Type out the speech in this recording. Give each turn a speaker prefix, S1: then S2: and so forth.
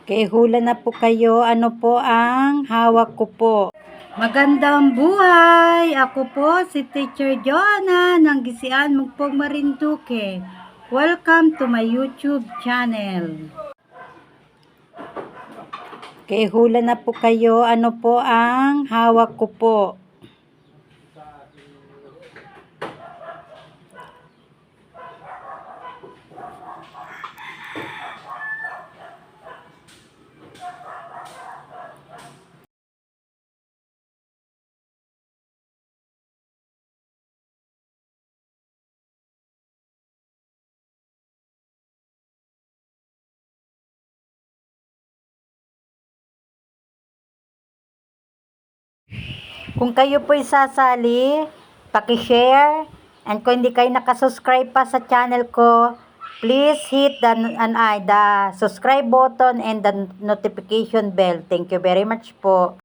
S1: Okay, hula na po kayo. Ano po ang hawak ko po? Magandang buhay! Ako po si Teacher Joanna ng Gisian Mugpog Marinduque. Welcome to my YouTube channel. Okay, hula na po kayo. Ano po ang hawak ko po? Kung kayo po sasali, paki-share, and kung hindi kayo nakasubscribe pa sa channel ko, please hit the subscribe button and the notification bell. Thank you very much po.